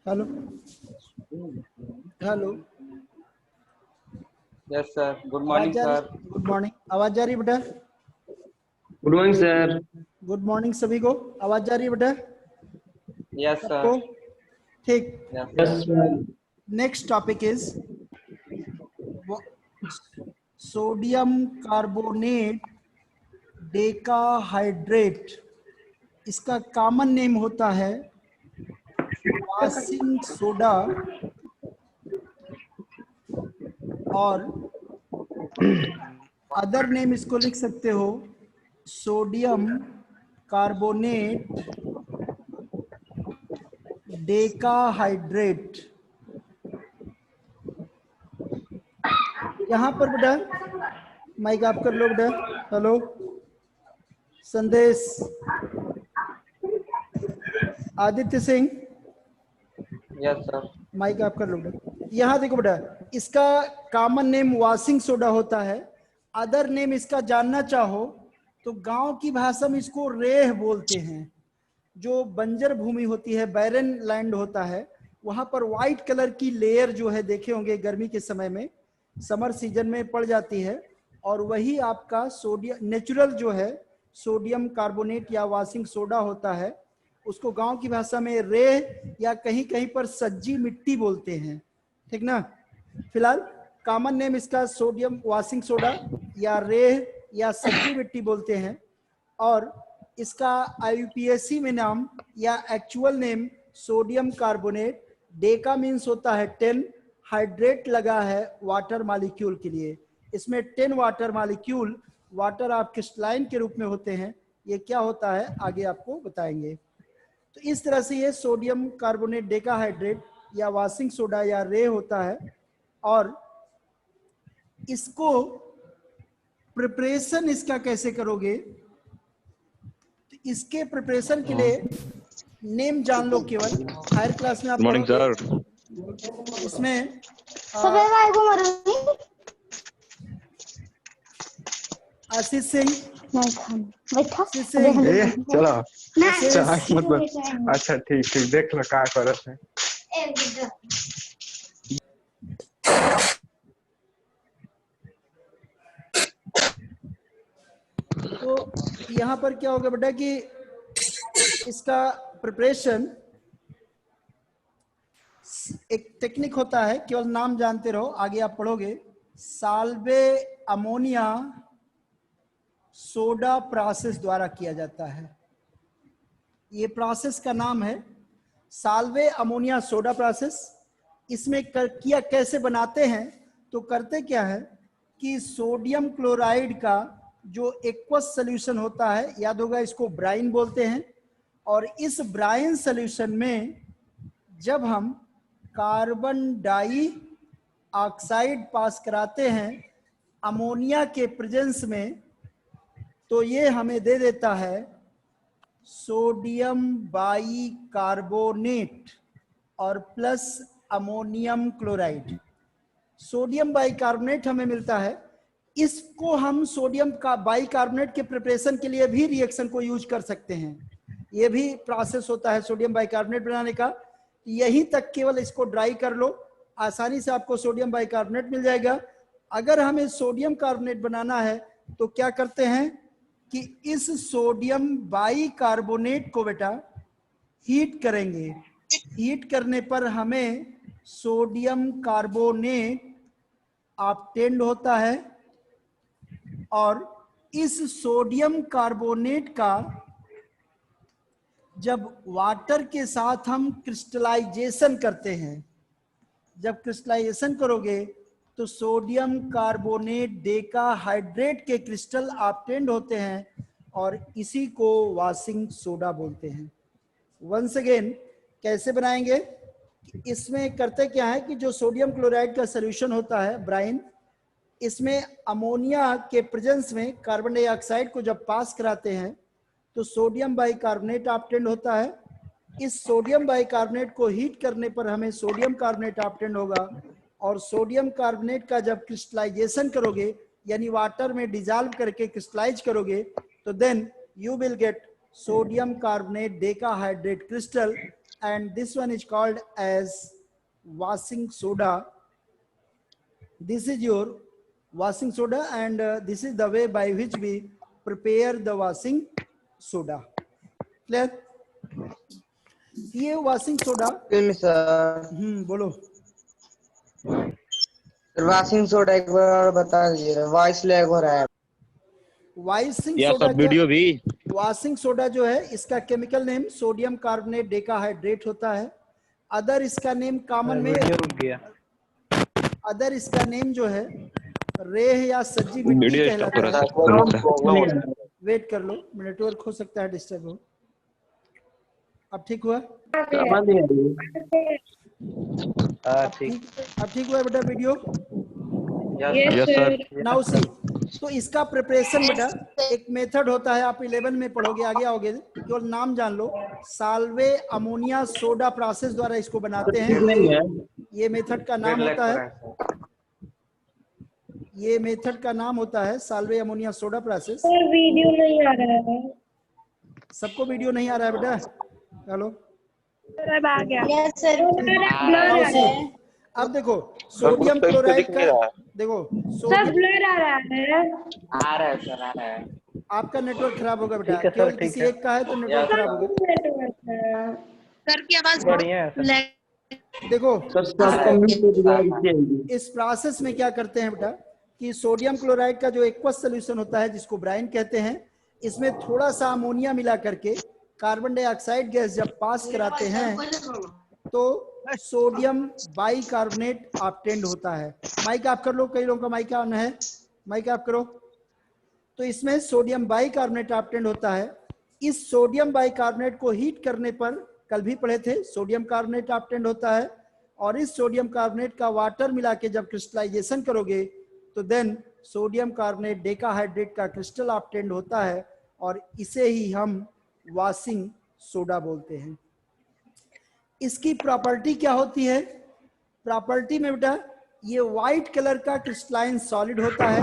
Hello hello. Yes sir, good morning sir. Good morning. आवाज जा रही है बेटा? Good morning sir. Good morning सभी को। आवाज जा रही है बेटा यस सबको? सर। ठीक। Yes sir. Next topic is sodium carbonate decahydrate. इसका कॉमन नेम होता है वाशिंग सोडा और अदर नेम इसको लिख सकते हो सोडियम कार्बोनेट डेकाहाइड्रेट। यहाँ पर बेटा माइक आप कर लो बेटा। Hello Sandesh, Aditya Singh, yes sir. Mike आप कर लो बेटा। यहाँ देखो बेटा, इसका कॉमन नेम वाशिंग सोडा होता है। अदर नेम इसका जानना चाहो तो गांव की भाषा में इसको रेह बोलते हैं। जो बंजर भूमि होती है, बैरन लैंड होता है, वहां पर व्हाइट कलर की लेयर जो है देखे होंगे गर्मी के समय में, समर सीजन में पड़ जाती है, और वही आपका सोडियम नेचुरल जो है सोडियम कार्बोनेट या वाशिंग सोडा होता है। उसको गांव की भाषा में रेह या कहीं कहीं पर सज्जी मिट्टी बोलते हैं, ठीक ना। फिलहाल कॉमन नेम इसका सोडियम वाशिंग सोडा या रेह या सज्जी मिट्टी बोलते हैं। और इसका IUPAC में नाम या actual name sodium carbonate. Deka means होता है 10, हाइड्रेट लगा है वाटर मॉलिक्यूल के लिए। इसमें 10 water molecule water of crystalline के रूप में होते हैं। ये क्या होता है आगे आपको बताएंगे। तो इस तरह से ये सोडियम कार्बोनेट डेकाहाइड्रेट या वाशिंग सोडा या रे होता है। और इसको प्रिपरेशन इसका कैसे करोगे, तो इसके प्रिपरेशन के लिए नेम जान लो केवल। हायर क्लास में आप मॉर्निंग सर। इसमें आशीष सिंह, चलो आशीष, मतलब अच्छा ठीक ठीक देख लो का करत है। तो यहाँ पर क्या होगा बेटा कि इसका प्रिपरेशन एक टेक्निक होता है, केवल नाम जानते रहो, आगे आप पढ़ोगे। साल्वे अमोनिया सोडा प्रोसेस द्वारा किया जाता है। ये प्रोसेस का नाम है साल्वे अमोनिया सोडा प्रोसेस। इसमें किया कैसे बनाते हैं, तो करते क्या है कि सोडियम क्लोराइड का जो एक्वस सोल्यूशन होता है, याद होगा इसको ब्राइन बोलते हैं, और इस ब्राइन सोल्यूशन में जब हम कार्बन डाई ऑक्साइड पास कराते हैं अमोनिया के प्रेजेंस में, तो ये हमें दे देता है सोडियम बाई कार्बोनेट और plus ammonium chloride. Sodium by carbonate हमें मिलता है। इसको हम सोडियम का बाई कार्बोनेट के प्रिपरेशन के लिए भी रिएक्शन को यूज कर सकते हैं। ये भी प्रोसेस होता है सोडियम बाई कार्बोनेट बनाने का। यहीं तक केवल इसको ड्राई कर लो, आसानी से आपको सोडियम बाई कार्बोनेट मिल जाएगा। अगर हमें सोडियम कार्बोनेट बनाना है तो क्या करते हैं कि इस सोडियम बाई कार्बोनेट को बेटा हीट करेंगे। हीट करने पर हमें सोडियम कार्बोनेट ऑब्टेन्ड होता है, और इस सोडियम कार्बोनेट का जब वाटर के साथ हम क्रिस्टलाइजेशन करते हैं, जब क्रिस्टलाइजेशन करोगे तो सोडियम कार्बोनेट डेकाहाइड्रेट के क्रिस्टल ऑब्टेन्ड होते हैं, और इसी को वाशिंग सोडा बोलते हैं। वंस अगेन कैसे बनाएंगे, इसमें करते क्या है कि जो सोडियम क्लोराइड का सोल्यूशन होता है ब्राइन, इसमें अमोनिया के प्रेजेंस में कार्बन डाइऑक्साइड को जब पास कराते हैं तो सोडियम बाइकार्बोनेट ऑब्टेन्ड होता है। इस सोडियम बाइकार्बोनेट को हीट करने पर हमें सोडियम कार्बोनेट ऑब्टेन्ड होगा, और सोडियम कार्बोनेट का जब क्रिस्टलाइजेशन करोगे यानी वाटर में डिजॉल्व करके क्रिस्टलाइज करोगे तो then you will get sodium carbonate decahydrate crystal, and this one is called as washing soda. This is your washing soda, and this is the way by which we prepare the washing soda. Clear? ये washing soda, sir बोलो। Washing soda एक बार और बता दीजिए, voice lag हो रहा है। Washing या सोडा सब वीडियो भी वॉशिंग सोडा जो है इसका chemical name sodium carbonate decahydrate होता है। अदर इसका नेम कॉमन में अदर इसका नेम जो है रेह या सज्जी मिट्टी वीडियो कहलाता स्टॉप है। करो। वेट कर लो, नेटवर्क हो सकता है डिस्टर्ब हो। अब ठीक हुआ? अब ठीक हुआ बेटा video? Yes sir. Now see, तो इसका प्रिपरेशन बेटा एक मेथड होता है, आप 11 में पढ़ोगे, आगे आओगे, केवल नाम जान लो। साल्वे अमोनिया सोडा प्रोसेस द्वारा इसको बनाते हैं। ये मेथड का नाम होता है, ये मेथड का नाम होता है Salve ammonia soda process. Video नहीं आ रहा है। सबको वीडियो नहीं आ रहा है बेटा? हेलो अब आ गया। Yes sir. अब देखो सोडियम क्लोराइड का, देखो सब सोडियम, ब्लर आ रहा है। आ रहा है सर, आ रहा है। आपका नेटवर्क खराब होगा बेटा, केवल किसी एक का है तो नेटवर्क खराब होगा। सर की आवाज बढ़िया है। देखो इस प्रोसेस में क्या करते हैं बेटा कि सोडियम क्लोराइड का जो एक्वस सोल्यूशन होता है जिसको ब्राइन कहते हैं, इसमें थोड़ा सा अमोनिया मिला करके कार्बन डाइऑक्साइड गैस जब पास कराते हैं तो सोडियम बाइकार्बोनेट ऑब्टेन्ड होता है। माइक ऑफ कर लो, कई लोगों का माइक ऑन है, माइक ऑफ करो। तो इसमें सोडियम बाइकार्बोनेट ऑब्टेन्ड होता है। इस सोडियम बाइकार्बोनेट को हीट करने पर, कल भी पढ़े थे, सोडियम कार्बोनेट ऑब्टेन्ड होता है। और इस सोडियम कार्बोनेट का वाटर मिला के जब क्रिस्टलाइजेशन करोगे तो देन सोडियम कार्बोनेट डेकाहाइड्रेट का क्रिस्टल ऑब्टेन्ड होता है, और इसे ही हम वॉशिंग सोडा बोलते हैं। इसकी प्रॉपर्टी क्या होती है? प्रॉपर्टी में बेटा ये व्हाइट कलर का क्रिस्टलाइन सॉलिड होता है,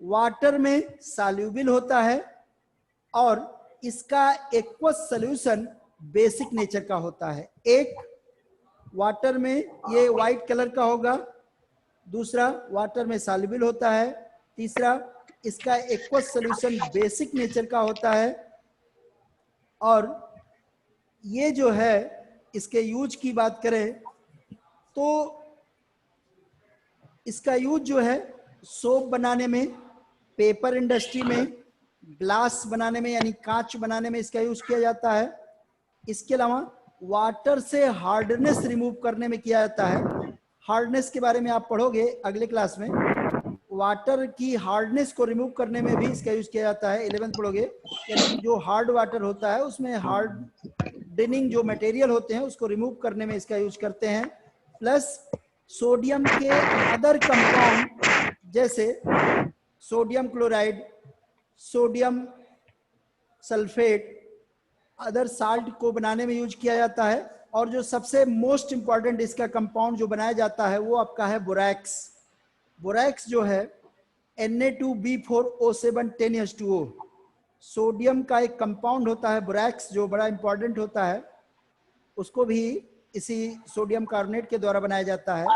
वाटर में सॉल्यूबल होता है, और इसका एक्वस सॉल्यूशन बेसिक नेचर का होता है। एक वाटर में ये व्हाइट कलर का होगा, दूसरा वाटर में सॉल्यूबल होता है, तीसरा इसका एक्वस सॉल्यूशन बेसिक नेचर का होता है। और ये जो है इसके यूज की बात करें तो इसका यूज जो है सोप बनाने में, पेपर इंडस्ट्री में, ग्लास बनाने में यानी कांच बनाने में इसका यूज किया जाता है। इसके अलावा वाटर से हार्डनेस रिमूव करने में किया जाता है। हार्डनेस के बारे में आप पढ़ोगे अगले क्लास में। वाटर की हार्डनेस को रिमूव करने में भी इसका यूज किया जाता है, 11th पढ़ोगे। यानी जो हार्ड वाटर होता है उसमें हार्डनिंग जो मटेरियल होते हैं उसको रिमूव करने में इसका यूज करते हैं। प्लस सोडियम के अदर कंपाउंड जैसे sodium chloride, sodium sulphate, other salt को बनाने में यूज किया जाता है। और जो सबसे मोस्ट इंपॉर्टेंट इसका कंपाउंड जो बनाया जाता है वो आपका है बोरैक्स। बोरैक्स जो है Na2B4O7 10H2O, सोडियम का एक कंपाउंड होता है बोरैक्स जो बड़ा इंपॉर्टेंट होता है, उसको भी इसी सोडियम कार्बोनेट के द्वारा बनाया जाता है।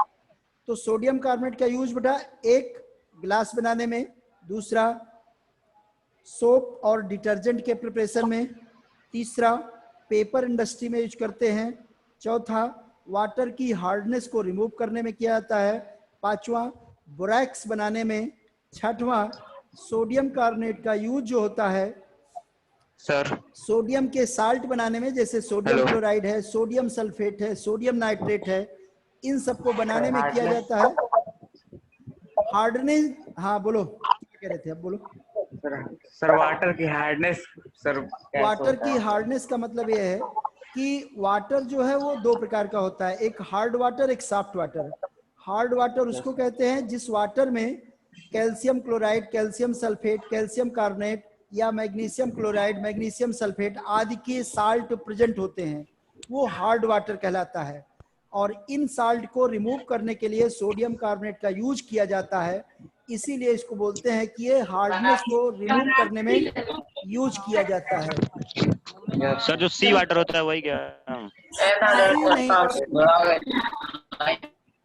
तो सोडियम कार्बोनेट का यूज बेटा एक ग्लास बनाने में, दूसरा सोप और डिटर्जेंट के प्रिपरेशन में, तीसरा पेपर इंडस्ट्री में यूज करते हैं, चौथा वाटर की हार्डनेस को रिमूव करने में किया जाता है, पांचवा बोरैक्स बनाने में, छठवां सोडियम कार्बोनेट का यूज जो होता है सर सोडियम के साल्ट बनाने में, जैसे सोडियम क्लोराइड है, सोडियम सल्फेट है, सोडियम नाइट्रेट है, इन सबको बनाने में किया जाता है। हार्डनेस, हाँ बोलो क्या कह रहे थे, अब बोलो। सर वाटर की हार्डनेस, सर वाटर की हार्डनेस का मतलब यह है कि वाटर जो है वो दो प्रकार का होता है, एक हार्ड वाटर, एक सॉफ्ट वाटर। हार्ड वाटर उसको कहते हैं जिस वाटर में calcium chloride, calcium sulphate, calcium carbonate या मैग्नीशियम क्लोराइड, मैग्नीशियम सल्फेट आदि के साल्ट प्रेजेंट होते हैं, वो हार्ड वाटर कहलाता है। और इन साल्ट को रिमूव करने के लिए सोडियम कार्बोनेट का यूज किया जाता है, इसीलिए इसको बोलते हैं कि ये हार्डनेस को रिमूव करने में यूज किया जाता है। सर जो सी वाटर होता है वही क्या?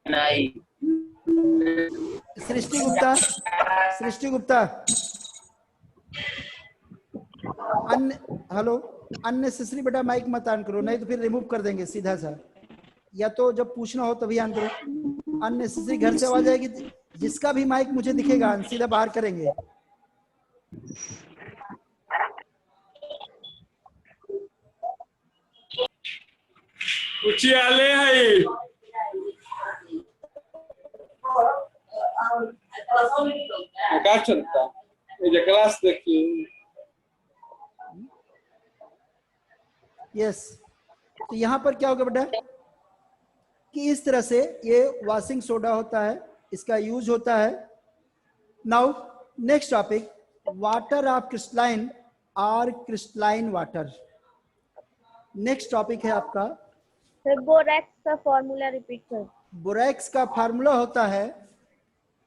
नहीं, सृष्टि गुप्ता, सृष्टि गुप्ता, हेलो, अननेसेसरी बेटा माइक मत ऑन करो, नहीं तो फिर रिमूव कर देंगे सीधा सा, या तो जब पूछना हो तभी ऑन करो। अननेसेसरी घर से आवाज आएगी, जिसका भी माइक मुझे दिखेगा सीधा बाहर करेंगे। आले है क्या चलता ये क्लास देखिए। यस, तो यहाँ पर क्या होगा बेटा कि इस तरह से ये वॉशिंग सोडा होता है, इसका यूज होता है। Now next topic, water of crystalline और क्रिस्टलाइन वाटर। नेक्स्ट टॉपिक है आपका, सर बोरैक्स का फॉर्मूला रिपीट कर। बोरैक्स का फार्मूला होता है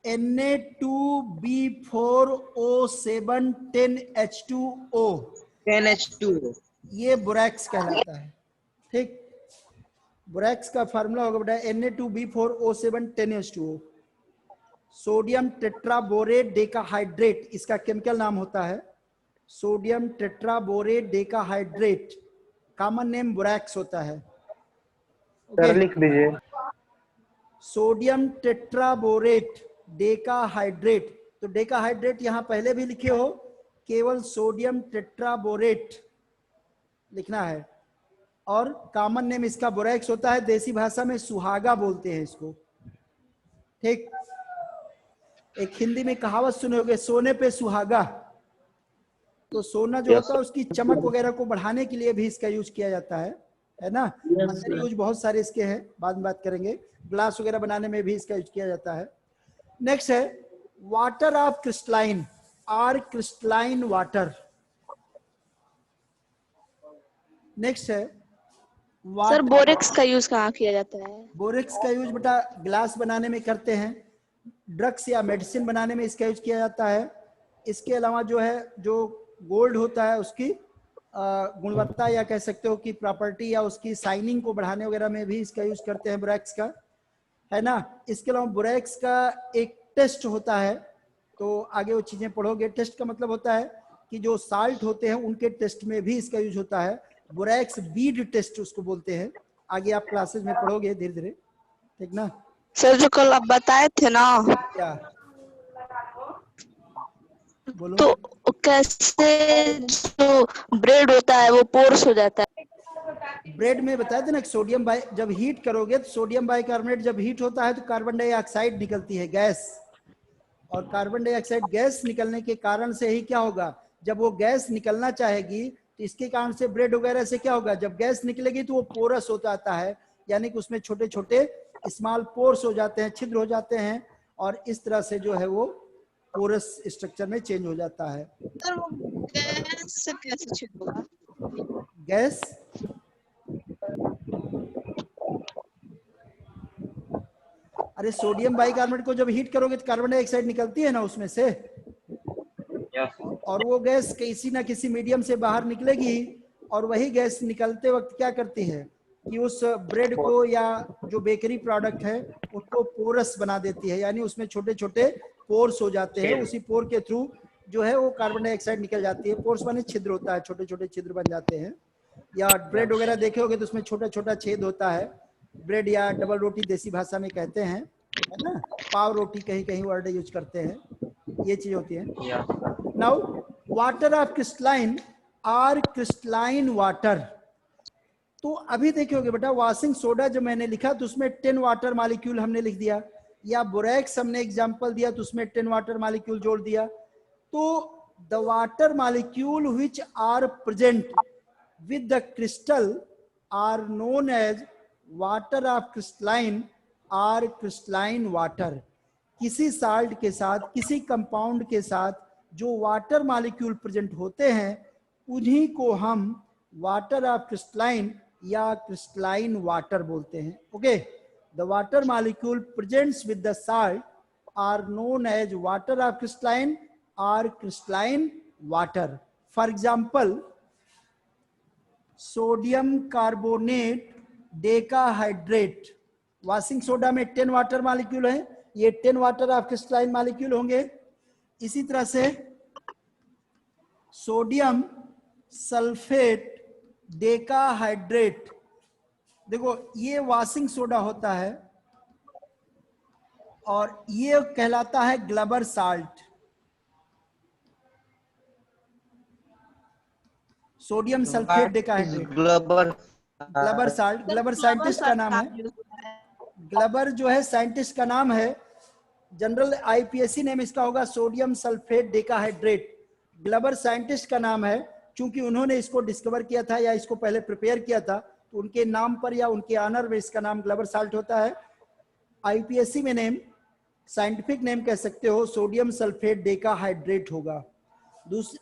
Na2B4O7 10H2O। 10H2O ये बोरैक्स कहलाता है। ठीक, बोरैक्स का फार्मूला होगा बेटा Na2B4O7 10H2O। Sodium tetraborate decahydrate इसका केमिकल नाम होता है, sodium tetraborate decahydrate, common name borax होता है। सर लिख दीजिए। सोडियम टेट्राबोरेट डेकाहाइड्रेट, तो डेकाहाइड्रेट यहां पहले भी लिखे हो, केवल सोडियम टेट्राबोरेट लिखना है, और कॉमन नेम इसका बोरैक्स होता है। देसी भाषा में सुहागा बोलते हैं इसको। ठीक, एक हिंदी में कहावत सुने होगे, सोने पे सुहागा। तो सोना जो होता है उसकी चमक वगैरह को बढ़ाने के लिए भी इसका यूज किया जाता है ना। अंदर यूज बहुत सारे इसके हैं, बाद में बात करेंगे। ग्लास वगैरह बनाने में भी इसका यूज किया जाता है। नेक्स्ट है वाटर ऑफ क्रिस्टलाइन और क्रिस्टलाइन वाटर। नेक्स्ट है सर बोरेक्स का यूज कहाँ किया जाता है? बोरेक्स का यूज बेटा ग्लास बनाने में करते हैं, ड्रग्स या मेडिसिन बनाने में इसका यूज किया जाता है। इसके अलावा जो है, जो गोल्ड होता है उसकी गुणवत्ता या कह सकते हो कि प्रॉपर्टी या उसकी साइनिंग को बढ़ाने वगैरह में भी इसका यूज करते हैं बोरेक्स का, है ना। इसके अलावा बोरेक्स का एक टेस्ट होता है, तो आगे वो चीजें पढ़ोगे। टेस्ट का मतलब होता है कि जो साल्ट होते हैं उनके टेस्ट में भी इसका यूज होता है। बोरेक्स बीड टेस्ट उसको बोलते हैं, आगे आप क्लासेस में पढ़ोगे धीरे धीरे, ठीक ना। सर जो कल आप बताए थे ना, क्या बोलो? तो कैसे जो ब्रेड होता है वो पोर्स हो जाता है? ब्रेड में बताया था ना, सोडियम बाई जब हीट करोगे तो सोडियम बाइकार्बोनेट जब हीट होता है तो कार्बन डाइऑक्साइड निकलती है, गैस। और कार्बन डाइऑक्साइड गैस निकलने के कारण से ही क्या होगा, जब वो गैस निकलना चाहेगी तो इसके कारण से ब्रेड वगैरह से क्या होगा, जब गैस निकलेगी तो वो पोरस हो जाता है, यानी कि उसमें छोटे छोटे स्मॉल पोर्स हो जाते हैं, छिद्र हो जाते हैं, और इस तरह से जो है वो पोरस स्ट्रक्चर में चेंज हो जाता है। सर वो गैस से कैसे छिद्र होगा? गैस अरे सोडियम बाइकार्बोनेट को जब हीट करोगे तो कार्बन डाइऑक्साइड निकलती है ना उसमें से, और वो गैस किसी ना किसी मीडियम से बाहर निकलेगी, और वही गैस निकलते वक्त क्या करती है कि उस ब्रेड को या जो बेकरी प्रोडक्ट है उसको पोरस बना देती है, यानी उसमें छोटे छोटे पोर्स हो जाते हैं, उसी पोर के थ्रू जो है वो कार्बन डाइऑक्साइड निकल जाती है। पोर्स माने छिद्र होता है, छोटे छोटे छिद्र बन जाते हैं। या ब्रेड वगैरह देखे होगे तो उसमें छोटा छोटा छेद होता है, ब्रेड या डबल रोटी देसी भाषा में कहते हैं, है ना, पाव रोटी कहीं कहीं वर्ड यूज करते हैं, ये चीज होती है। नाउ वाटर ऑफ क्रिस्टलाइन और क्रिस्टलाइन वाटर, तो अभी देखोगे बेटा वॉशिंग सोडा जो मैंने लिखा तो उसमें 10 वाटर मॉलिक्यूल हमने लिख दिया, या बोरेक्स हमने एग्जांपल दिया तो उसमें 10 वाटर मॉलिक्यूल जोड़ दिया। तो the water molecule which are present with the crystal are known as water of crystalline और क्रिस्टलाइन वाटर। किसी साल्ट के साथ, किसी कंपाउंड के साथ जो वाटर मॉलिक्यूल प्रेजेंट होते हैं उन्हीं को हम वाटर ऑफ क्रिस्टलाइन या क्रिस्टलाइन वाटर बोलते हैं। Okay, the water molecule presents with the salt are known as water of crystalline और crystalline water. For example sodium carbonate decahydrate. Washing soda में 10 वाटर मॉलिक्यूल है, ये 10 वाटर ऑफ क्रिस्टलाइन मॉलिक्यूल होंगे। इसी तरह से सोडियम सल्फेट डेकाहाइड्रेट, देखो ये वॉशिंग सोडा होता है और ये कहलाता है Glauber salt. Sodium sulphate decahydrate Glauber salt, Glauber scientist का नाम है। ग्लबर जो है साइंटिस्ट का नाम है, जनरल आईपीएससी नेम इसका होगा सोडियम सल्फेट डेकाहाइड्रेट। ग्लबर साइंटिस्ट का नाम है क्योंकि उन्होंने इसको डिस्कवर किया था या इसको पहले प्रिपेयर किया था, तो उनके नाम पर या उनके ऑनर में इसका नाम ग्लबर साल्ट होता है। आईपीएससी में नेम, साइंटिफिक नेम कह सकते हो सोडियम सल्फेट डेकाहाइड्रेट होगा।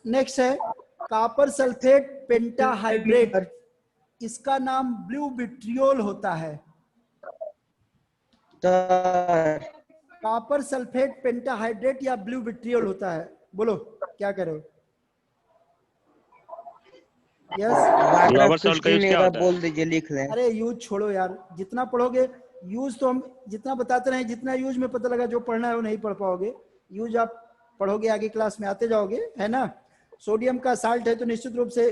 नेक्स्ट है कॉपर सल्फेट पेंटाहाइड्रेट, इसका नाम ब्लू विट्रियोल होता है। कॉपर सल्फेट पेंटाहाइड्रेट या ब्लू विट्रियोल होता है। बोलो क्या करो? यस ग्लोबल सॉल्ट का यूज क्या होता है? बोल दीजिए, लिख लें। अरे यूज छोड़ो यार, जितना पढ़ोगे यूज तो हम जितना बताते रहे, जितना यूज में पता लगा जो पढ़ना है वो नहीं पढ़ पाओगे। यूज आप पढ़ोगे आगे क्लास में आते जाओगे, है ना। सोडियम का साल्ट है तो निश्चित रूप से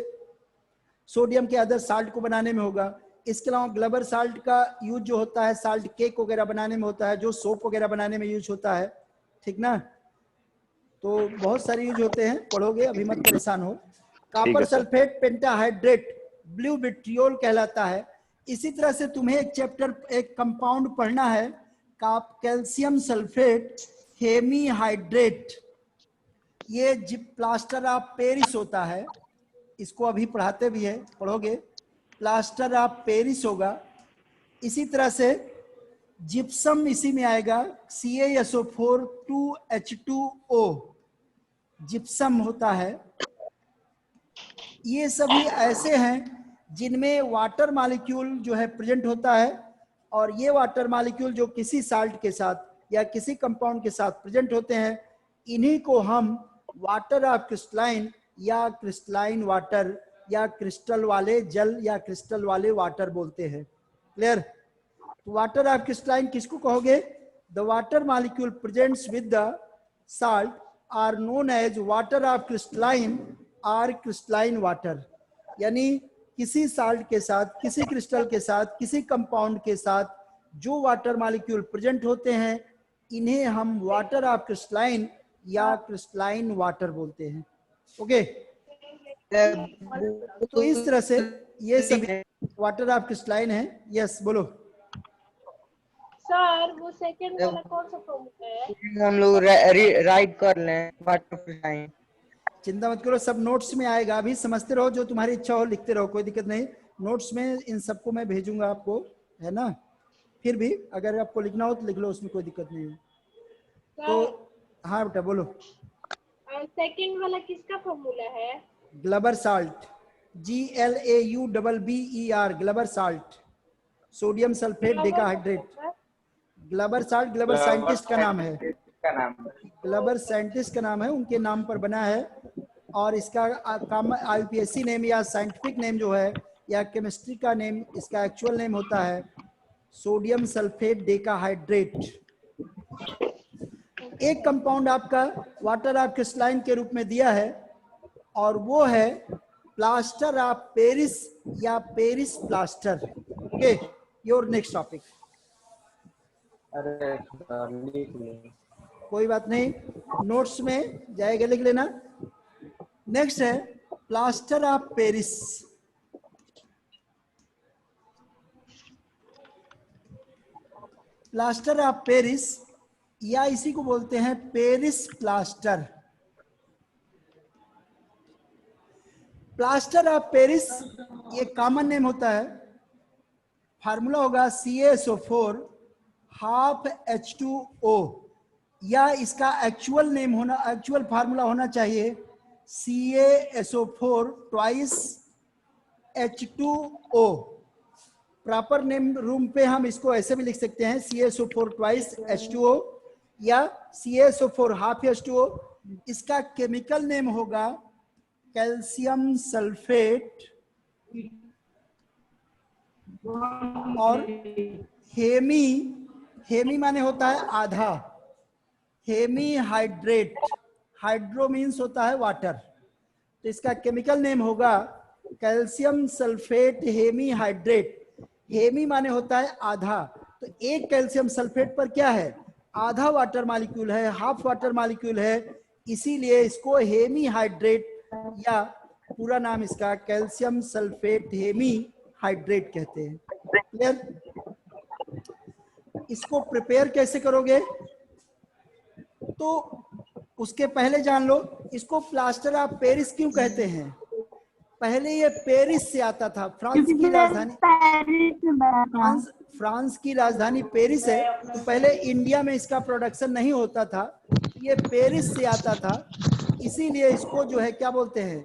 सोडियम के अदर साल्ट को बनाने में होगा। इसके अलावा ग्लबर साल्ट का यूज जो होता है साल्ट केक वगैरह बनाने में होता है, जो सोप वगैरह बनाने में यूज होता है, ठीक ना। तो बहुत सारे यूज होते हैं, पढ़ोगे अभी मत परेशान हो। Copper sulphate pentahydrate blue vitriol कहलाता है। इसी तरह से तुम्हें एक चैप्टर एक कंपाउंड पढ़ना है, कैल्शियम सल्फेट हेमीहाइड्रेट। ये प्लास्टर ऑफ पेरिस होता है, इसको अभी पढ़ाते भी है, पढ़ोगे। प्लास्टर ऑफ पेरिस होगा। इसी तरह से जिप्सम इसी में आएगा, CaSO4 2H2O जिप्सम होता है। ये सभी ऐसे हैं जिनमें वाटर मॉलिक्यूल जो है प्रेजेंट होता है, और ये वाटर मॉलिक्यूल जो किसी साल्ट के साथ या किसी कंपाउंड के साथ प्रेजेंट होते हैं, इन्हीं को हम वाटर ऑफ क्रिस्टलाइन या क्रिस्टलाइन वाटर या क्रिस्टल वाले जल या क्रिस्टल वाले वाटर बोलते हैं। क्लियर? वाटर ऑफ क्रिस्टलाइन किसको कहोगे? The water molecule presents with the salt are known as water of crystalline or crystalline water. यानी किसी साल्ट के साथ, किसी क्रिस्टल के साथ, किसी कंपाउंड के साथ जो वाटर मॉलिक्यूल प्रेजेंट होते हैं, इन्हें हम वाटर ऑफ क्रिस्टलाइन या क्रिस्टलाइन वाटर बोलते हैं। ओके, तो इस तरह से ये सभी वाटर ऑफ क्रिस्टलाइन है। यस बोलो सर, वो सेकंड वाला कौन सा फॉर्मूला है? हम लोग राइट कर लें वाटर क्रिस्टलाइन। चिंता मत करो, सब नोट्स में आएगा, अभी समझते रहो, जो तुम्हारी इच्छा हो लिखते रहो, कोई दिक्कत नहीं। नोट्स में इन सबको मैं भेजूंगा आपको, है ना। फिर भी अगर आपको लिखना हो तो लिख लो, उसमें कोई दिक्कत नहीं है। तो हाँ बेटा बोलो। सेकंड वाला किसका फॉर्मूला है? Glauber salt, GLAUBBER, Glauber salt, sodium sulphate decahydrate. Glauber salt Glauber scientist का नाम है, ग्लबर साइंटिस्ट का नाम है, उनके नाम पर बना है। और इसका आईपीएससी नेम या साइंटिफिक नेम जो है या केमिस्ट्री का नेम, इसका एक्चुअल नेम होता है सोडियम सल्फेट डेकाहाइड्रेट। एक कंपाउंड आपका वाटर ऑफ क्रिस्टलाइन के रूप में दिया है, और वो है प्लास्टर ऑफ पेरिस या Paris plaster. Okay, your next topic. अरे लिख ले। कोई बात नहीं, नोट्स में जाएगा, लिख लेना। नेक्स्ट है plaster of Paris. Plaster of Paris या इसी को बोलते हैं Paris plaster. Plaster of Paris ये कॉमन नेम होता है, फार्मूला होगा CaSO4 हाफ H2O, या इसका एक्चुअल नेम होना, एक्चुअल फार्मूला होना चाहिए CaSO4 twice H2O। Proper name room पे हम इसको ऐसे भी लिख सकते हैं CaSO4 ट्वाइस H2O या CaSO4 हाफ H2O। इसका केमिकल नेम होगा कैल्शियम सल्फेट और हेमी, हेमी माने होता है आधा, हेमी हाइड्रेट, हाइड्रो मीन्स होता है वाटर, तो इसका केमिकल नेम होगा calcium sulphate hemihydrate. Hemi माने होता है आधा, तो एक कैल्शियम सल्फेट पर क्या है, आधा वाटर मॉलिक्यूल है, हाफ वाटर मॉलिक्यूल है, इसीलिए इसको हेमी हाइड्रेट या पूरा नाम इसका कैल्शियम सल्फेट हेमी हाइड्रेट कहते हैं। क्लियर? इसको प्रिपेयर कैसे करोगे, तो उसके पहले जान लो इसको प्लास्टर ऑफ पेरिस क्यों कहते हैं। पहले ये पेरिस से आता था, फ्रांस की राजधानी, फ्रांस की राजधानी पेरिस है, तो पहले इंडिया में इसका प्रोडक्शन नहीं होता था, ये पेरिस से आता था, इसीलिए इसको जो है क्या बोलते हैं,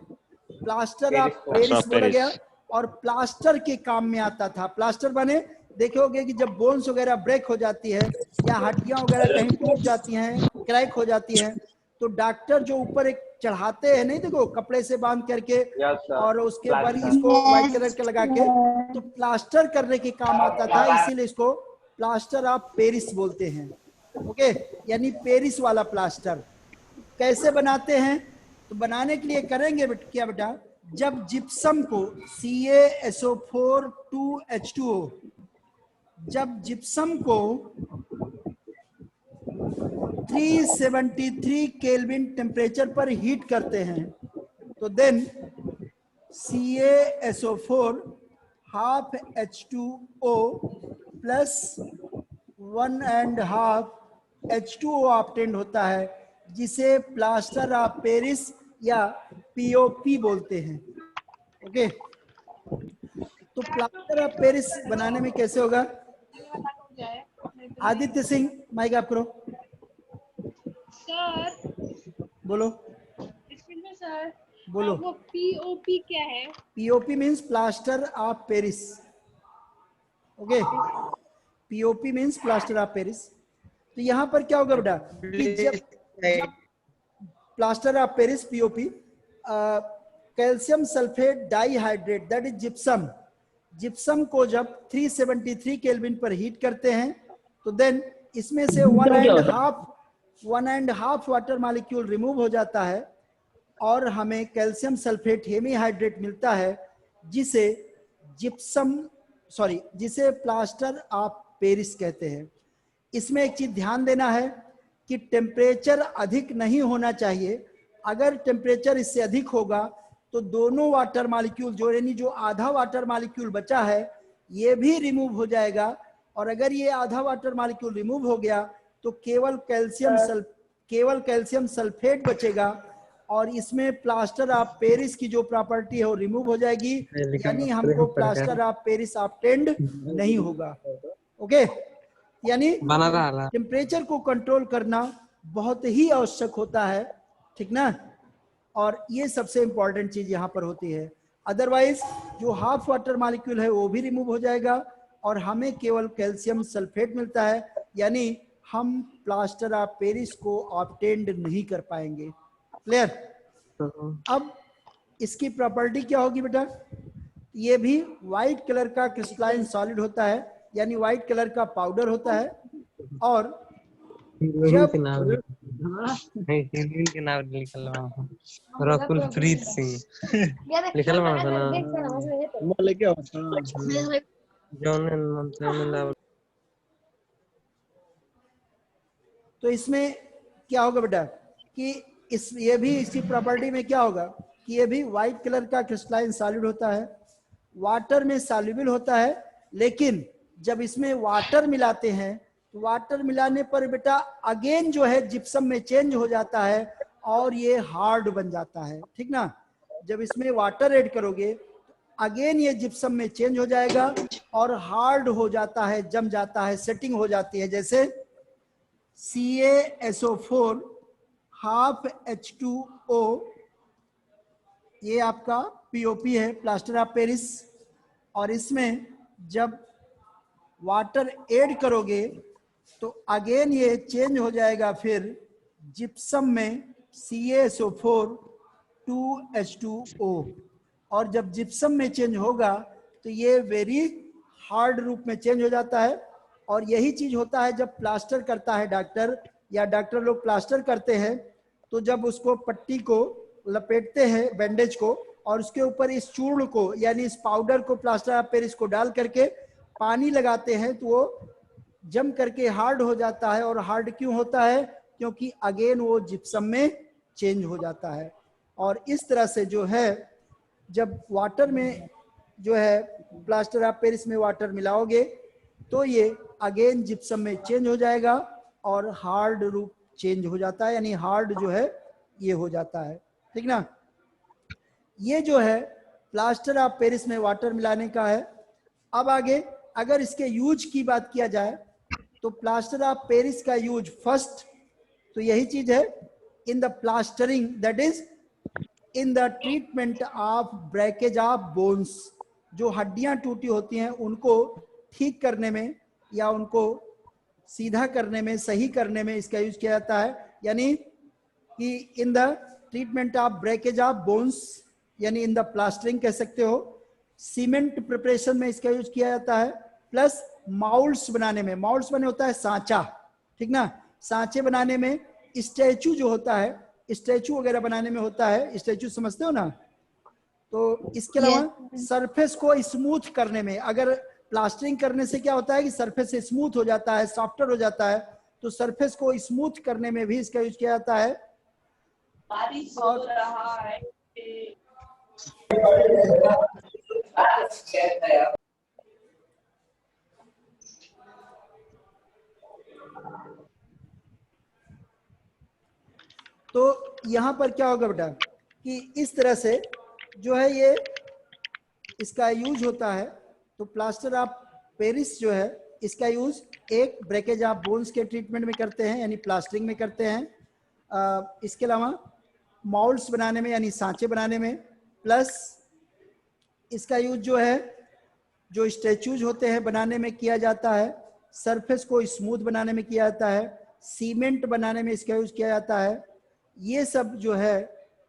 प्लास्टर ऑफ पेरिस बोला गया। और प्लास्टर के काम में आता था। प्लास्टर बने देखोगे कि जब बोन्स वगैरह ब्रेक हो जाती है या हड्डियां वगैरह कहीं टूट जाती हैं, क्रैक हो जाती हैं, तो डॉक्टर जो ऊपर एक चढ़ाते हैं, नहीं देखो कपड़े से बांध करके और उसके ऊपर इसको व्हाइट कलर का लगा के, तो प्लास्टर करने के काम आता था, इसीलिए इसको प्लास्टर ऑफ पेरिस बोलते हैं। ओके, यानी पेरिस वाला प्लास्टर। कैसे बनाते हैं, तो बनाने के लिए करेंगे क्या बेटा, जब जिप्सम को CaSO4 2H2O, जब जिप्सम को 373 केल्विन टेम्परेचर पर हीट करते हैं, तो then CaSO4 half H2O plus 1.5 H2O obtained होता है, जिसे प्लास्टर ऑफ पेरिस या POP बोलते हैं। ओके, तो प्लास्टर ऑफ पेरिस बनाने में कैसे होगा, आदित्य सिंह माइक आप करो। सर बोलो सर, बोलो। वो POP क्या है? POP means plaster of Paris. Okay, POP means plaster of Paris. तो यहाँ पर क्या होगा बेटा, कि जब plaster of Paris POP, calcium sulphate dihydrate that is gypsum, gypsum को जब 373 केल्विन पर हीट करते हैं, तो देन इसमें से 1.5 वाटर मॉलिक्यूल रिमूव हो जाता है और हमें कैल्शियम सल्फेट हेमीहाइड्रेट मिलता है, जिसे जिसे प्लास्टर ऑफ पेरिस कहते हैं। इसमें एक चीज ध्यान देना है कि टेम्परेचर अधिक नहीं होना चाहिए। अगर टेम्परेचर इससे अधिक होगा तो दोनों वाटर मॉलिक्यूल जो, यानी जो आधा वाटर मॉलिक्यूल बचा है ये भी रिमूव हो जाएगा, और अगर ये आधा वाटर मॉलिक्यूल रिमूव हो गया तो केवल कैल्शियम सल्फेट बचेगा, और इसमें प्लास्टर ऑफ पेरिस की जो प्रॉपर्टी है वो रिमूव हो जाएगी, यानी हमको प्लास्टर ऑफ पेरिस ऑब्टेन्ड नहीं होगा। ओके, यानी टेम्परेचर को कंट्रोल करना बहुत ही आवश्यक होता है, ठीक ना, और ये सबसे इंपॉर्टेंट चीज यहाँ पर होती है। अदरवाइज जो हाफ वाटर मॉलिक्यूल है वो भी रिमूव हो जाएगा और हमें केवल कैल्शियम सल्फेट मिलता है, यानी हम प्लास्टर ऑफ पेरिस को ऑब्टेन्ड नहीं कर पाएंगे। क्लियर? अब इसकी प्रॉपर्टी क्या होगी बेटा, ये भी व्हाइट कलर का क्रिस्टलाइन सॉलिड होता है, यानी व्हाइट कलर का पाउडर होता है, और जब के नाम लिखल रकुल प्रीत सिंह लिखल तो इसमें क्या होगा बेटा कि ये भी इसकी प्रॉपर्टी में क्या होगा कि ये भी व्हाइट कलर का क्रिस्टलाइन सॉलिड होता है, वाटर में सॉल्युबल होता है, लेकिन जब इसमें वाटर मिलाते हैं तो वाटर मिलाने पर बेटा अगेन जो है जिप्सम में चेंज हो जाता है और ये हार्ड बन जाता है, ठीक ना। जब इसमें वाटर ऐड करोगे तो अगेन ये जिप्सम में चेंज हो जाएगा और हार्ड हो जाता है, जम जाता है, सेटिंग हो जाती है। जैसे CaSO4 हाफ H2O, ये आपका POP है, प्लास्टर ऑफ पेरिस, और इसमें जब वाटर ऐड करोगे तो अगेन ये चेंज हो जाएगा फिर जिप्सम में CaSO4 2H2O, और जब जिप्सम में चेंज होगा तो ये वेरी हार्ड रूप में चेंज हो जाता है। और यही चीज होता है जब प्लास्टर करता है डॉक्टर, या डॉक्टर लोग प्लास्टर करते हैं, तो जब उसको पट्टी को लपेटते हैं बैंडेज को, और उसके ऊपर इस चूर्ण को यानी इस पाउडर को, प्लास्टर ऑफ पेरिस को डाल करके पानी लगाते हैं, तो वो जम करके हार्ड हो जाता है। और हार्ड क्यों होता है? क्योंकि अगेन वो जिप्सम में चेंज हो जाता है। और इस तरह से जो है, जब वाटर में जो है प्लास्टर ऑफ पेरिस में वाटर मिलाओगे तो ये अगेन जिप्सम में चेंज हो जाएगा और हार्ड रूप चेंज हो जाता है, यानी हार्ड जो है ये हो जाता है। ठीक ना? ये जो है प्लास्टर ऑफ पेरिस में वाटर मिलाने का है। अब आगे अगर इसके यूज की बात किया जाए तो प्लास्टर ऑफ पेरिस का यूज फर्स्ट तो यही चीज है, in the plastering, that is in the treatment of breakage of bones. जो हड्डियां टूटी होती हैं उनको ठीक करने में या उनको सीधा करने में, सही करने में इसका यूज किया जाता है। यानी कि in the treatment of breakage of bones, यानी इन द प्लास्टरिंग कह सकते हो। सीमेंट प्रिपरेशन में इसका यूज किया जाता है। प्लस माउल्ड्स बनाने में, माउल्ड्स बने होता है सांचा, ठीक ना? सांचे बनाने में, स्टैचू जो होता है, स्टैचू वगैरह बनाने में होता है। स्टैचू समझते हो ना? तो इसके अलावा सरफेस को स्मूथ करने में, अगर प्लास्टरिंग करने से क्या होता है कि सरफेस स्मूथ हो जाता है, सॉफ्टर हो जाता है, तो सरफेस को स्मूथ करने में भी इसका यूज किया जाता है। बारिश हो रहा है। तो यहाँ पर क्या होगा बेटा कि इस तरह से जो है ये इसका यूज होता है। तो प्लास्टर ऑफ पेरिस जो है इसका यूज एक ब्रेकेज ऑफ बोन्स के ट्रीटमेंट में करते हैं, यानी प्लास्टरिंग में करते हैं। इसके अलावा माउल्ड्स बनाने में, यानी सांचे बनाने में। प्लस इसका यूज जो है, जो स्टैचूज होते हैं बनाने में किया जाता है। सरफेस को स्मूथ बनाने में किया जाता है। सीमेंट बनाने में इसका यूज किया जाता है। ये सब जो है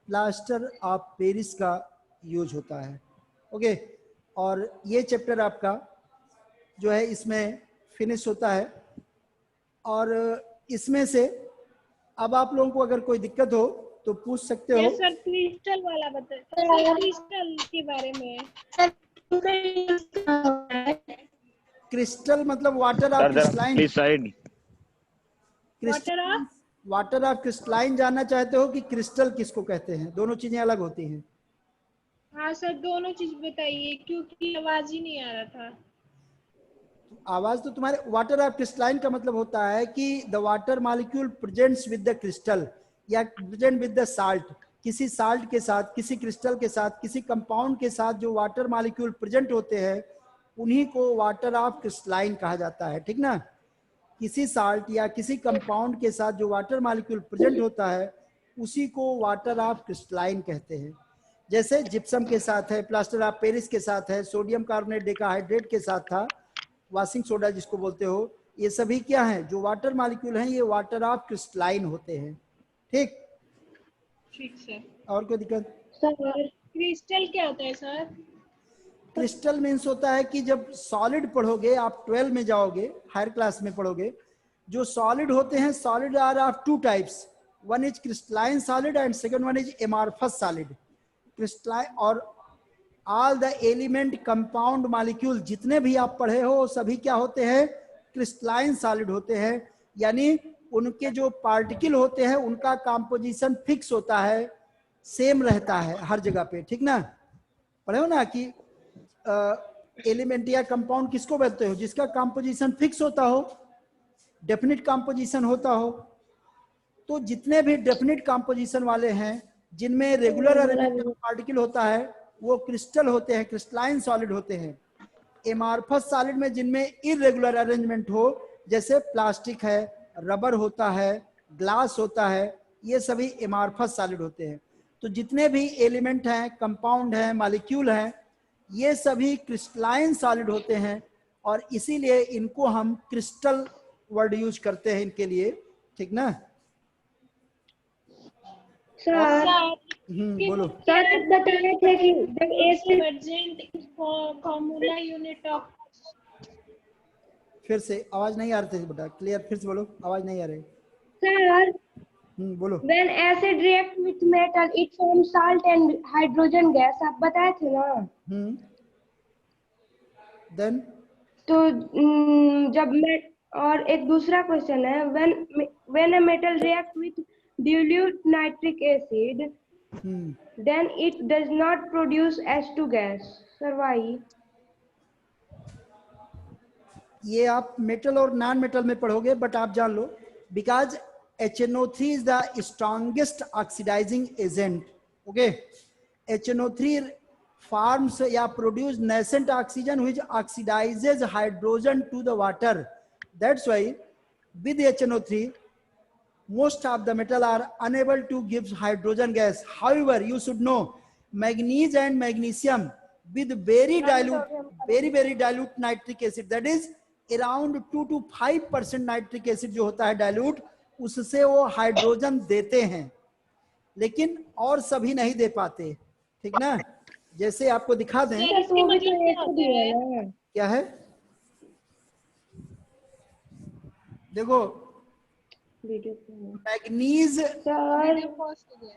प्लास्टर ऑफ पेरिस का यूज होता है। ओके, और ये चैप्टर आपका जो है इसमें फिनिश होता है। और इसमें से अब आप लोगों को अगर कोई दिक्कत हो तो पूछ सकते हो। सर क्रिस्टल वाला बताइए, क्रिस्टल के बारे में। क्रिस्टल मतलब water of crystalline. Please side. Water of crystalline जानना चाहते हो कि क्रिस्टल किसको कहते हैं? दोनों चीजें अलग होती हैं। हाँ सर, दोनों चीज बताइए क्योंकि आवाज ही नहीं आ रहा था। आवाज तो तुम्हारे, वाटर ऑफ क्रिस्टलाइन का मतलब होता है कि the water molecule presents with the crystal या प्रेजेंट विद द साल्ट। किसी साल्ट के साथ, किसी क्रिस्टल के साथ, किसी कंपाउंड के साथ जो वाटर मॉलिक्यूल प्रेजेंट होते हैं उन्हीं को वाटर ऑफ क्रिस्टलाइन कहा जाता है। ठीक ना? किसी साल्ट या किसी कंपाउंड के साथ जो वाटर मॉलिक्यूल प्रेजेंट होता है उसी को वाटर ऑफ क्रिस्टलाइन कहते हैं। जैसे जिप्सम के साथ है, प्लास्टर ऑफ पेरिस के साथ है, सोडियम कार्बोनेट डेकाहाइड्रेट के साथ था, वाशिंग सोडा जिसको बोलते हो, ये सभी क्या हैं? जो वाटर मॉलिक्यूल हैं ये वाटर ऑफ क्रिस्टलाइन होते हैं। ठीक? ठीक सर। और कोई दिक्कत? सर क्रिस्टल क्या होता है सर? क्रिस्टल मीन्स होता है कि जब सॉलिड पढ़ोगे, आप 12 में जाओगे, हायर क्लास में पढ़ोगे, जो सॉलिड होते हैं, solid are of two types, one is crystalline solid and second one is amorphous solid. Crystalline और all the element compound molecule जितने भी आप पढ़े हो सभी क्या होते हैं? क्रिस्टलाइन सॉलिड होते हैं। यानी उनके जो पार्टिकल होते हैं उनका कंपोजिशन फिक्स होता है, सेम रहता है हर जगह पे। ठीक ना? पढ़े हो ना कि एलिमेंट या कंपाउंड किसको बोलते हो? जिसका कंपोजिशन फिक्स होता हो, डेफिनिट कंपोजिशन होता हो। तो जितने भी डेफिनिट कंपोजिशन वाले हैं जिनमें रेगुलर अरेंजमेंट पार्टिकल होता है वो क्रिस्टल होते हैं, क्रिस्टलाइन सॉलिड होते हैं। एमार्फस सॉलिड में जिनमें इरेगुलर अरेंजमेंट हो, जैसे प्लास्टिक है, रबर होता है, ग्लास होता है, ये सभी एमार्फस सॉलिड होते हैं। तो जितने भी एलिमेंट हैं, कंपाउंड हैं, मॉलिक्यूल हैं, ये सभी क्रिस्टलाइन सॉलिड होते हैं और इसीलिए इनको हम क्रिस्टल वर्ड यूज करते हैं इनके लिए। ठीक ना? बोलो सर बताए थे कि the S represent formula unit of फिर से आवाज नहीं आ रही थी बेटा, क्लियर फिर से बोलो, आवाज नहीं आ रही। सर बोलो। when acid react with metal it forms salt and hydrogen gas, आप बताए थे ना। देन तो जब मैं, और एक दूसरा क्वेश्चन है, when a metal react with dilute nitric acid then it does not produce H2 gas, sir why? ये आप मेटल और नॉन मेटल में पढ़ोगे, बट आप जान लो because HNO3 is the strongest oxidizing agent. Okay, HNO3 forms या produce nascent oxygen which oxidizes hydrogen to the water. That's why with HNO3 most of the metal are unable to give hydrogen gas. However, you should know manganese and magnesium with very dilute nitric acid, that is around 2 to 5% nitric acid जो होता है dilute, उससे वो hydrogen देते हैं, लेकिन और सभी नहीं दे पाते। ठीक ना, जैसे आपको दिखा दें। क्या है देखो, मैग्नीज,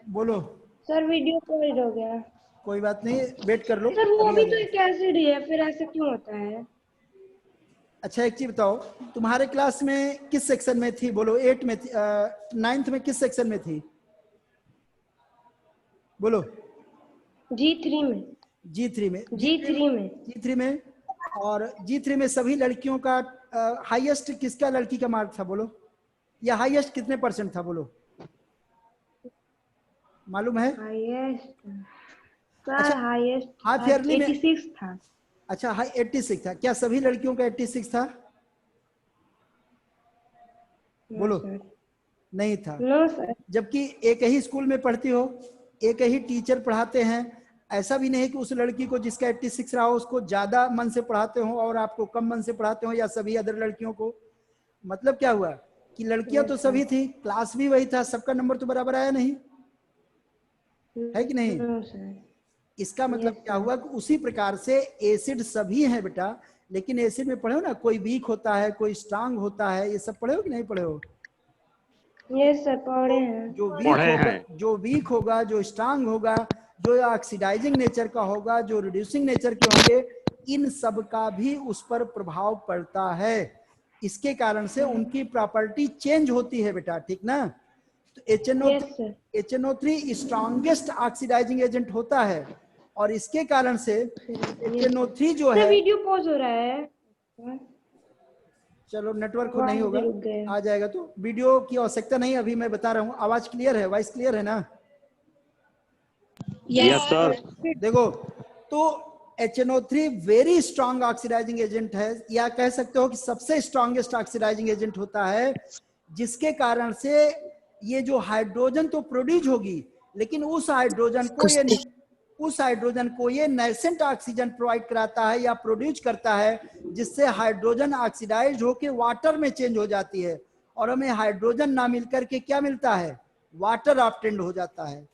बोलो सर वीडियो कॉल हो गया। कोई बात नहीं, वेट कर लो। सर वो भी तो एक एसिड ही है, फिर ऐसे क्यों होता है? अच्छा एक चीज बताओ, तुम्हारे क्लास में किस सेक्शन में थी? बोलो 8 में थी, 9th में किस सेक्शन में थी? बोलो। G3 में। G3 में। G3 में। और G3 में सभी लड़कियों का हाईएस्ट किसका लड़की का मार्क था? बोलो, या हाईएस्ट कितने % था? बोलो, मालूम है? सर हाईएस्ट हाफ ईयरली में 86 था। अच्छा, हाई 86 था। क्या सभी लड़कियों का 86 था? बोलो। नहीं था। No sir. जबकि एक ही स्कूल में पढ़ती हो, एक ही टीचर पढ़ाते हैं, ऐसा भी नहीं कि उस लड़की को जिसका 86 रहा हो उसको ज्यादा मन से पढ़ाते हो और आपको कम मन से पढ़ाते हो, या सभी अदर लड़कियों को। मतलब क्या हुआ कि लड़कियां तो सभी थी, क्लास भी वही था, सबका नंबर तो बराबर आया नहीं है कि नहीं? इसका मतलब क्या हुआ कि उसी प्रकार से एसिड सभी हैं बेटा, लेकिन एसिड में पढ़े हो ना, कोई वीक होता है, कोई स्ट्रांग होता है, ये सब पढ़े हो कि नहीं पढ़े हो? यस सर पढ़े हैं। जो वीक होगा, जो स्ट्रांग होगा, जो ऑक्सीडाइजिंग नेचर का होगा, जो रिड्यूसिंग नेचर के होंगे, इन सब का भी उस पर प्रभाव पड़ता है। इसके कारण से उनकी प्रॉपर्टी चेंज होती है बेटा। ठीक ना, तो HNO3 स्ट्रॉन्गेस्ट ऑक्सीडाइजिंग एजेंट होता है, और इसके कारण से HNO3 जो है, वीडियो पॉज हो रहा है। चलो नेटवर्क को नहीं होगा, आ जाएगा। तो वीडियो की आवश्यकता नहीं, अभी मैं बता रहा हूँ। आवाज क्लियर है? वॉइस क्लियर है ना? Yes sir. देखो, तो HNO3 very strong oxidising agent है, या कह सकते हो कि सबसे स्ट्रॉन्गेस्ट ऑक्सीडाइजिंग एजेंट होता है, जिसके कारण से ये जो हाइड्रोजन तो प्रोड्यूस होगी, लेकिन उस हाइड्रोजन को ये नेसेंट ऑक्सीजन प्रोवाइड कराता है या प्रोड्यूस करता है, जिससे हाइड्रोजन ऑक्सीडाइज होकर वाटर में चेंज हो जाती है, और हमें हाइड्रोजन ना मिलकर के क्या मिलता है? वाटर ऑब्टेन्ड हो जाता है।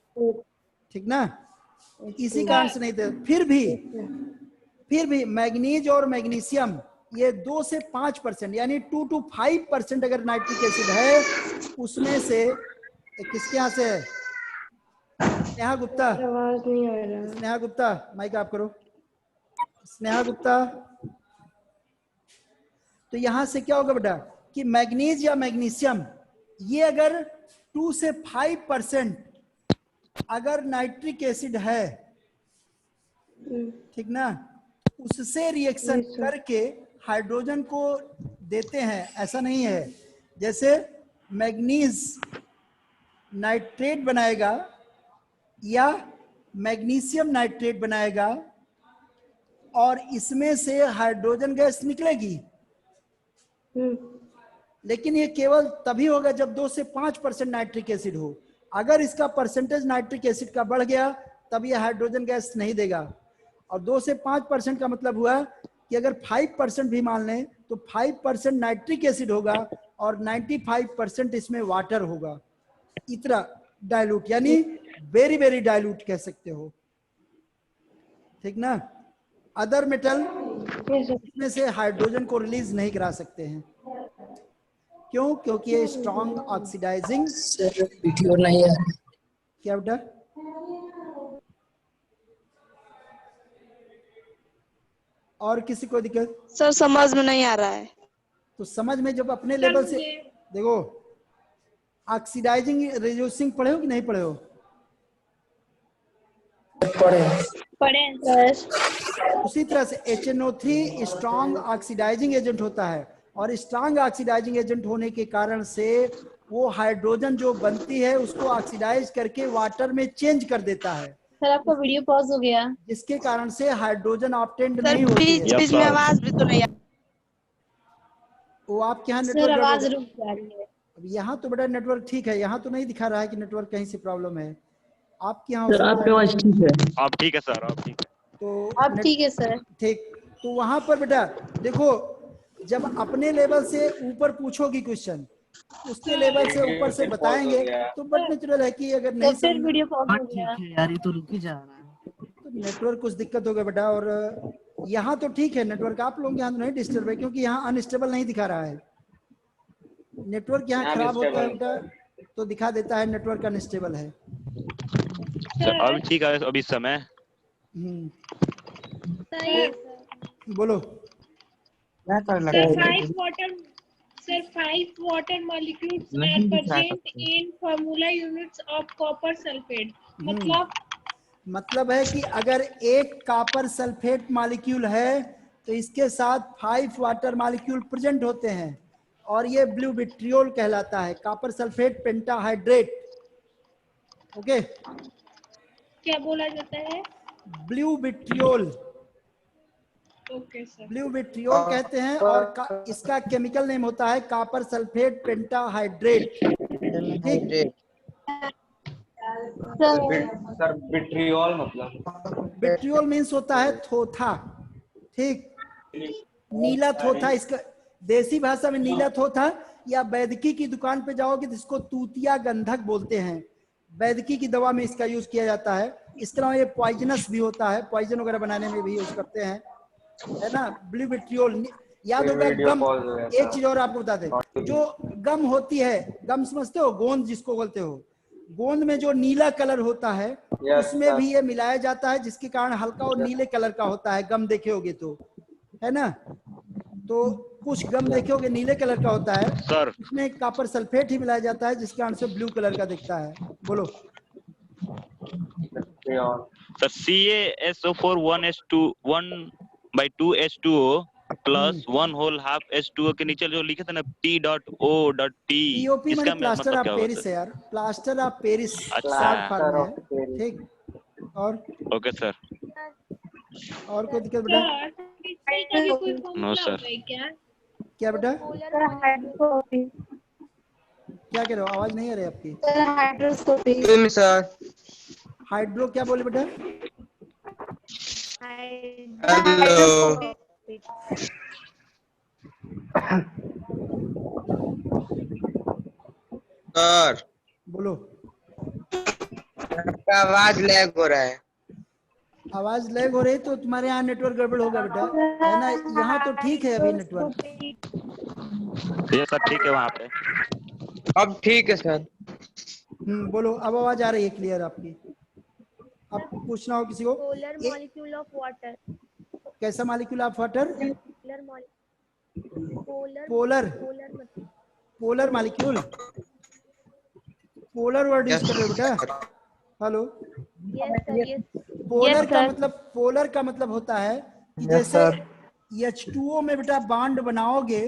ठीक ना, इसी कारण से नहीं थे। फिर भी मैग्नीज और मैग्नीशियम ये 2 से 5% यानी 2 to 5% अगर नाइट्रिक एसिड है, उसमें से किसके यहाँ से है? स्नेहा गुप्ता। आवाज नहीं आ रहा। स्नेहा गुप्ता, माइक आप करो। स्नेहा गुप्ता, तो यहां से क्या होगा बेटा कि मैग्नीज या मैग्नीशियम ये अगर 2 से 5% अगर नाइट्रिक एसिड है, ठीक ना, उससे रिएक्शन करके हाइड्रोजन को देते हैं। ऐसा नहीं है जैसे मैग्नीज नाइट्रेट बनाएगा या मैग्नीशियम नाइट्रेट बनाएगा और इसमें से हाइड्रोजन गैस निकलेगी, लेकिन ये केवल तभी होगा जब 2 से 5% नाइट्रिक एसिड हो। अगर इसका परसेंटेज नाइट्रिक एसिड का बढ़ गया तब ये हाइड्रोजन गैस नहीं देगा। और 2 से 5% का मतलब हुआ कि अगर 5% भी मान लें तो 5% नाइट्रिक एसिड होगा और 95% इसमें वाटर होगा। इतना डाइल्यूट, यानी वेरी डाइल्यूट कह सकते हो। ठीक ना। Other metal Yes, sir. इसमें से हाइड्रोजन को रिलीज नहीं करा सकते हैं। क्यों? क्योंकि ये स्ट्रॉन्ग ऑक्सीडाइजिंग वीडियो नहीं है। क्या बेटा? और किसी को दिक्कत? सर समझ में नहीं आ रहा है। तो समझ में जब अपने लेवल से देखो, ऑक्सीडाइजिंग रिड्यूसिंग पढ़े हो कि नहीं पढ़े हो? पढ़े सर। उसी तरह से HNO3 स्ट्रॉन्ग ऑक्सीडाइजिंग एजेंट होता है, और स्ट्रॉन्ग ऑक्सीडाइजिंग एजेंट होने के कारण से वो हाइड्रोजन जो बनती है उसको ऑक्सीडाइज करके वाटर में चेंज कर देता है। सर आपका वीडियो पॉज हो गया। जिसके कारण से हाइड्रोजन ऑब्टेन्ड सर नहीं होती बीच है। बीच में आवाज भी तो नहीं आ वो आपके यहाँ सर, नेटवर्क आवाज रुक जा रही है। अब यहाँ तो बेटा नेटवर्क ठीक है, यहाँ तो नहीं दिखा रहा है कि नेटवर्क कहीं से प्रॉब्लम है। आपके यहाँ सर आपके आवाज ठीक है। आप ठीक है सर, आप ठीक है। तो अब ठीक है सर। ठीक, तो वहां पर बेटा देखो, जब अपने लेवल से ऊपर पूछोगी क्वेश्चन, उसके लेवल से ऊपर से बताएंगे तो बट नेचुरल है कि अगर नहीं फिर वीडियो पॉज हो गया। यार ये तो रुक ही जा रहा है। तो नेटवर्क कुछ दिक्कत हो गया बेटा। और यहाँ तो ठीक है नेटवर्क, आप लोग यहाँ तो नहीं डिस्टर्ब है, क्योंकि यहाँ अनस्टेबल नहीं दिखा रहा है। नेटवर्क यहाँ खराब होता है बेटा तो दिखा देता है नेटवर्क अनस्टेबल है। सर अभी ठीक है, अभी समय। बोलो। क्या कर लगा Sir, 5 water molecules are present in formula units of copper sulfate. मतलब है कि अगर एक कॉपर सल्फेट मॉलिक्यूल है तो इसके साथ 5 वाटर मॉलिक्यूल प्रेजेंट होते हैं, और ये ब्लू विट्रियोल कहलाता है, कॉपर सल्फेट पेंटाहाइड्रेट। ओके, क्या बोला जाता है? Blue vitriol. Okay sir. Blue vitriol कहते हैं, और इसका केमिकल नेम होता है कॉपर सल्फेट पेंटाहाइड्रेट। ठीक, सर विट्रियोल मतलब? विट्रियोल मीन्स होता है थोथा। ठीक, नीला थोथा, इसका देसी भाषा में नीला थोथा, या वैद्यकी की दुकान पे जाओगे तो इसको तूतिया गंधक बोलते हैं। वैद्यकी की दवा में इसका यूज किया जाता है। इसके अलावा ये पॉइजनस भी होता है, पॉइजन वगैरह बनाने में भी यूज करते हैं, है ना। ब्लू विट्रियोल याद होगा। गम, एक चीज और आपको बता दें, जो गम होती है, गम समझते हो, गोंद जिसको बोलते हो, गोंद में जो नीला कलर होता है उसमें भी ये मिलाया जाता है, जिसके कारण हल्का और नीले कलर का होता है। गम देखे होगे तो, है ना। तो कुछ गम देखे होगे नीले कलर का होता है सर, उसमें कॉपर सल्फेट ही मिलाया जाता है, जिसके कारण से ब्लू कलर का दिखता है। बोलो। Sir CaSO4 1/2H2O plus 1/2 H2O के नीचे जो लिखे थे ना T.O.T, पीओपी इसका मैंने प्लास्टर मतलब ऑफ क्या पेरिस होता है यार, प्लास्टर ऑफ पेरिस अच्छा। शॉर्ट फॉर्म है। ठीक, और ओके सर। और कोई दिक्कत बेटा? No sir. क्या बेटा? क्या कह रहे हो? आवाज नहीं आ रही आपकी। हाइड्रोस्कोपी सर। हाइड्रो क्या बोले बेटा? Hello sir. बोलो। आपका आवाज लैग हो रहा है। आवाज लैग हो रही तो तुम्हारे यहाँ नेटवर्क गड़बड़ होगा बेटा, है ना। यहाँ तो ठीक है अभी नेटवर्क। ये सर ठीक है वहाँ पे। अब ठीक है सर। बोलो, अब आवाज आ रही है क्लियर आपकी। अब पूछना हो किसी को। Polar molecule of water. कैसा molecule of water? Polar polar polar molecule. Polar word use कर रहे हो बेटा? हेलो। पोलर का मतलब, पोलर का मतलब होता है कि जैसे H2O में बेटा बॉन्ड बनाओगे,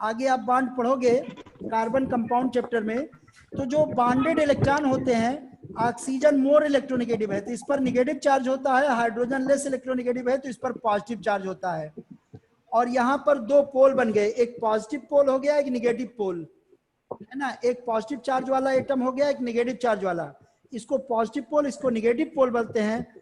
आगे आप बॉन्ड पढ़ोगे कार्बन कंपाउंड चैप्टर में, तो जो बॉन्डेड इलेक्ट्रॉन होते हैं, ऑक्सीजन मोर इलेक्ट्रोनेगेटिव है तो इस पर नेगेटिव चार्ज होता है, हाइड्रोजन लेस इलेक्ट्रोनेगेटिव है तो इस पर पॉजिटिव चार्ज होता है। और यहाँ पर दो पोल बन गए, एक पॉजिटिव पोल हो गया, एक नेगेटिव पोल, है ना। एक पॉजिटिव चार्ज वाला एटम हो गया, एक नेगेटिव चार्ज वाला। इसको पॉजिटिव पोल, इसको नेगेटिव पोल बोलते हैं।